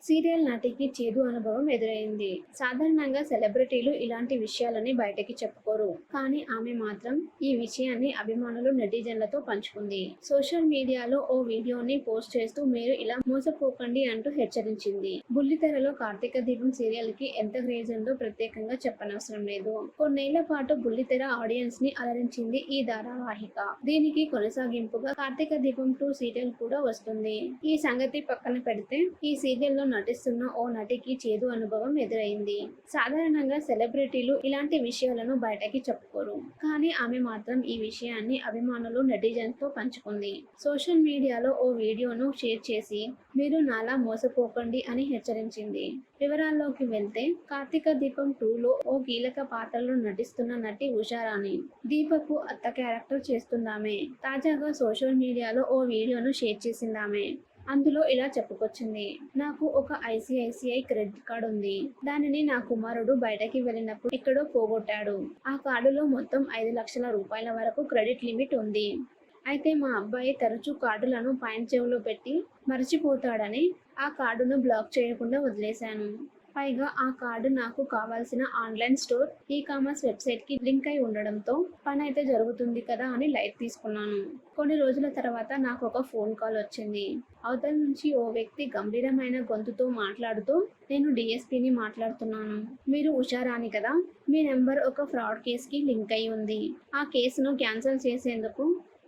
Serial నటికి చేదు అనుభవం ఎదురైంది. సాధారణంగా సెలబ్రిటీలు ఇలాంటి విషయాలని బయటకి చెప్పుకోరు. కానీ ఆమె మాత్రం ఈ విషయాన్ని అభిమానులు, నెటిజన్లతో పంచుకుంది. సోషల్ మీడియాలో ఓ వీడియోని పోస్ట్ చేస్తూ మీరు ఇలా మోసపోకండి అంటూ హెచ్చరించింది. బుల్లితెరలో కార్తీక దీపం సీరియల్ కి ఎంత క్రేజ్ ఉందో ప్రత్యేకంగా చెప్పనవసరం లేదు. కొన్నేళ్ల పాటు బుల్లితెర ఆడియన్స్ ని అలరించింది ఈ ధారావాహిక. దీనికి కొనసాగింపుగా కార్తీక దీపం 2 సీరియల్ కూడా వస్తుంది. ఈ సంగతి పక్కన పెడితే ఈ సీరియల్లో నటిస్తున్న ఓ నటికి చేదు అనుభవం ఎదురైంది. సాధారణంగా సెలబ్రిటీలు ఇలాంటి విషయాలను బయటకి చెప్పుకోరు. కానీ ఆమె మాత్రం ఈ విషయాన్ని అభిమానులు, నెటిజన్స్ తో పంచుకుంది. సోషల్ మీడియాలో ఓ వీడియోను షేర్ చేసి మీరు నాలా మోసపోకండి అని హెచ్చరించింది. వివరాల్లోకి వెళ్తే కార్తీక దీపం 2లో ఓ కీలక పాత్రలో నటిస్తున్న నటి ఉషారాణి. దీపకు అత్త క్యారెక్టర్ చేస్తుందామె. తాజాగా సోషల్ మీడియాలో ఓ వీడియోను షేర్ చేసిందామె. అందులో ఇలా చెప్పుకొచ్చింది. నాకు ఒక ఐసిఐసిఐ క్రెడిట్ కార్డు ఉంది. దానిని నా కుమారుడు బయటకి వెళ్ళినప్పుడు ఎక్కడో పోగొట్టాడు. ఆ కార్డులో మొత్తం 5 లక్షల రూపాయల వరకు క్రెడిట్ లిమిట్ ఉంది. అయితే మా అబ్బాయి తరచూ కార్డులను పాయింట్ చెవిలో పెట్టి మర్చిపోతాడని ఆ కార్డును బ్లాక్ చేయకుండా వదిలేశాను. పైగా ఆ కార్డు నాకు కావాల్సిన ఆన్లైన్ స్టోర్, ఈ-కామర్స్ వెబ్సైట్ కి లింక్ అయి ఉండడంతో పని అయితే జరుగుతుంది కదా అని లైట్ తీసుకున్నాను. కొన్ని రోజుల తర్వాత నాకు ఒక ఫోన్ కాల్ వచ్చింది. అవతల నుంచి ఓ వ్యక్తి గంభీరమైన గొంతుతో మాట్లాడుతూ నేను డిఎస్పీని మాట్లాడుతున్నాను. మీరు ఉషారాణి కదా? మీ నెంబర్ ఒక ఫ్రాడ్ కేసుకి లింక్ అయి ఉంది. ఆ కేసును క్యాన్సిల్ చేసేందుకు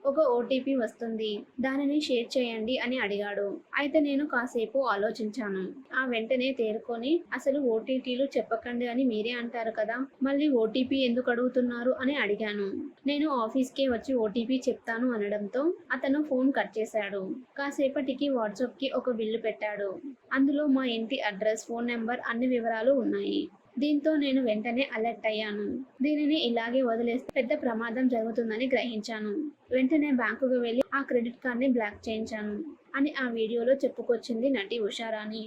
ఒక ఓటీపీ వస్తుంది. దానిని షేర్ చేయండి అని అడిగాడు. అయితే నేను కాసేపు ఆలోచించాను. ఆ వెంటనే తేరుకొని అసలు ఓటీటీలు చెప్పకండి అని మీరే అంటారు కదా, మళ్ళీ ఓటీపీ ఎందుకు అడుగుతున్నారు అని అడిగాను. నేను ఆఫీస్కే వచ్చి ఓటీపీ చెప్తాను అనడంతో అతను ఫోన్ కట్ చేశాడు. కాసేపటికి వాట్సాప్ కి ఒక బిల్లు పెట్టాడు. అందులో మా ఇంటి అడ్రస్, ఫోన్ నెంబర్, అన్ని వివరాలు ఉన్నాయి. దీంతో నేను వెంటనే అలర్ట్ అయ్యాను. దీనిని ఇలాగే వదిలేస్తే పెద్ద ప్రమాదం జరుగుతుందని గ్రహించాను. వెంటనే బ్యాంకుకు వెళ్లి ఆ క్రెడిట్ కార్డ్ని బ్లాక్ చేయించాను అని ఆ వీడియోలో చెప్పుకొచ్చింది నటి ఉషారాణి.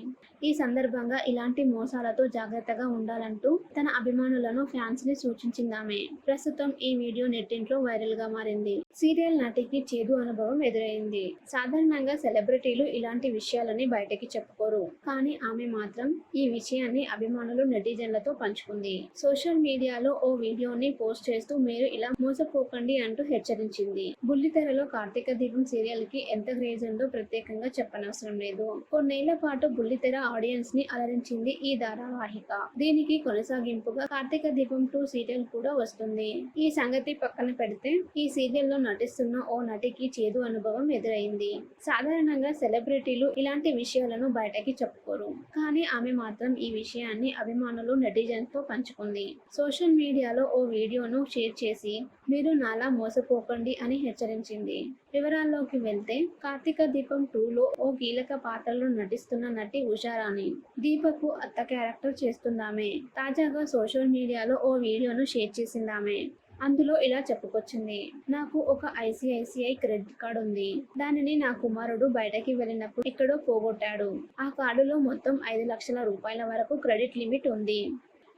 ఈ సందర్భంగా ఇలాంటి మోసాలతో జాగ్రత్తగా ఉండాలంటూ తన అభిమానులను, ఫ్యాన్స్ ని సూచించిందామె. ప్రస్తుతం ఈ వీడియో నెట్టింట్లో వైరల్ గా మారింది. సీరియల్ నటికి చేదు అనుభవం ఎదురైంది. సాధారణంగా సెలబ్రిటీలు ఇలాంటి విషయాలని బయటకి చెప్పుకోరు. కానీ ఆమె మాత్రం ఈ విషయాన్ని అభిమానులు, నెటిజన్లతో పంచుకుంది. సోషల్ మీడియాలో ఓ వీడియోని పోస్ట్ చేస్తూ మీరు ఇలా మోసపోకండి అంటూ హెచ్చరించింది. బుల్లితెరలో కార్తీక దీపం సీరియల్ కి ఎంత క్రేజ్ ఉందో ప్రత్యేకంగా చెప్పనవసరం లేదు. కొన్నేళ్ల పాటు బుల్లితెర ఆడియన్స్ ని అలరించింది ఈ ధారావాహిక. దీనికి కొనసాగింపుగా కార్తీక దీపం 2 సీరియల్ కూడా వస్తుంది. ఈ సంగతి పక్కన పెడితే ఈ సీరియల్లో నటిస్తున్న ఓ నటికి చేదు అనుభవం ఎదురైంది. సాధారణంగా సెలబ్రిటీలు ఇలాంటి విషయాలను బయటకి చెప్పుకోరు. కానీ ఆమె మాత్రం ఈ విషయాన్ని అభిమానులు, నెటిజన్స్ తో పంచుకుంది. సోషల్ మీడియాలో ఓ వీడియోను షేర్ చేసి మీరు నాలా మోసపోకండి అని హెచ్చరించింది. వివరాల్లోకి వెళ్తే కార్తీక దీపం 2లో ఓ కీలక పాత్రలో నటిస్తున్న నటి ఉషారాణి. దీపకు అత్త క్యారెక్టర్ చేస్తుందామె. తాజాగా సోషల్ మీడియాలో ఓ వీడియోను షేర్ చేసిందామె. అందులో ఇలా చెప్పుకొచ్చింది. నాకు ఒక ఐసిఐసిఐ క్రెడిట్ కార్డు ఉంది. దానిని నా కుమారుడు బయటకి వెళ్ళినప్పుడు ఎక్కడో పోగొట్టాడు. ఆ కార్డులో మొత్తం 5 లక్షల రూపాయల వరకు క్రెడిట్ లిమిట్ ఉంది.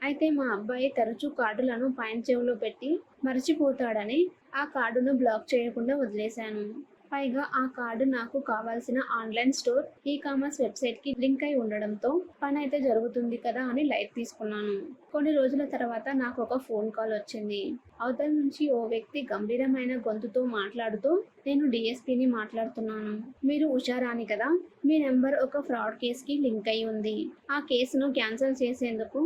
అయితే మా అబ్బాయి తరచూ కార్డులను పాయింట్ చెవిలో పెట్టి మర్చిపోతాడని ఆ కార్డును బ్లాక్ చేయకుండా వదిలేశాను. పైగా ఆ కార్డు నాకు కావాల్సిన ఆన్లైన్ స్టోర్, ఈ-కామర్స్ వెబ్సైట్ కి లింక్ అయి ఉండడంతో పని అయితే జరుగుతుంది కదా అని లైట్ తీసుకున్నాను. కొన్ని రోజుల తర్వాత నాకు ఒక ఫోన్ కాల్ వచ్చింది. అవతల నుంచి ఓ వ్యక్తి గంభీరమైన గొంతుతో మాట్లాడుతూ నేను డిఎస్పీని మాట్లాడుతున్నాను. మీరు ఉషారాణి కదా? మీ నెంబర్ ఒక ఫ్రాడ్ కేసుకి లింక్ అయి ఉంది. ఆ కేసును క్యాన్సిల్ చేసేందుకు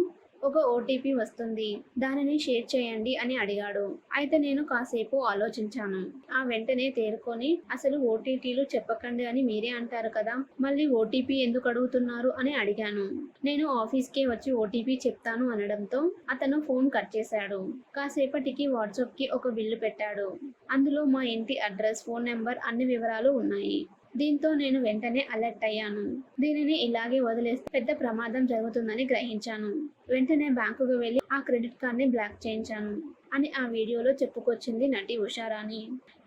ఒక ఓటీపీ వస్తుంది. దానిని షేర్ చేయండి అని అడిగాడు. అయితే నేను కాసేపు ఆలోచించాను. ఆ వెంటనే తేరుకొని అసలు ఓటీటీలు చెప్పకండి అని మీరే అంటారు కదా, మళ్ళీ ఓటీపీ ఎందుకు అడుగుతున్నారు అని అడిగాను. నేను ఆఫీస్కే వచ్చి ఓటీపీ చెప్తాను అనడంతో అతను ఫోన్ కట్ చేశాడు. కాసేపటికి వాట్సాప్ కి ఒక బిల్లు పెట్టాడు. అందులో మా ఇంటి అడ్రస్, ఫోన్ నెంబర్, అన్ని వివరాలు ఉన్నాయి. దీంతో నేను వెంటనే అలర్ట్ అయ్యాను. దీనిని ఇలాగే వదిలేస్తే పెద్ద ప్రమాదం జరుగుతుందని గ్రహించాను. వెంటనే బ్యాంకుకు వెళ్లి ఆ క్రెడిట్ కార్డ్ని బ్లాక్ చేయించాను అని ఆ వీడియోలో చెప్పుకొచ్చింది నటి ఉషారాణి.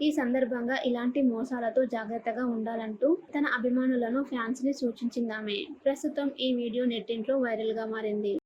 ఈ సందర్భంగా ఇలాంటి మోసాలతో జాగ్రత్తగా ఉండాలంటూ తన అభిమానులను, ఫ్యాన్స్ ని సూచించిందామె. ప్రస్తుతం ఈ వీడియో నెట్టింట్లో వైరల్ గా మారింది.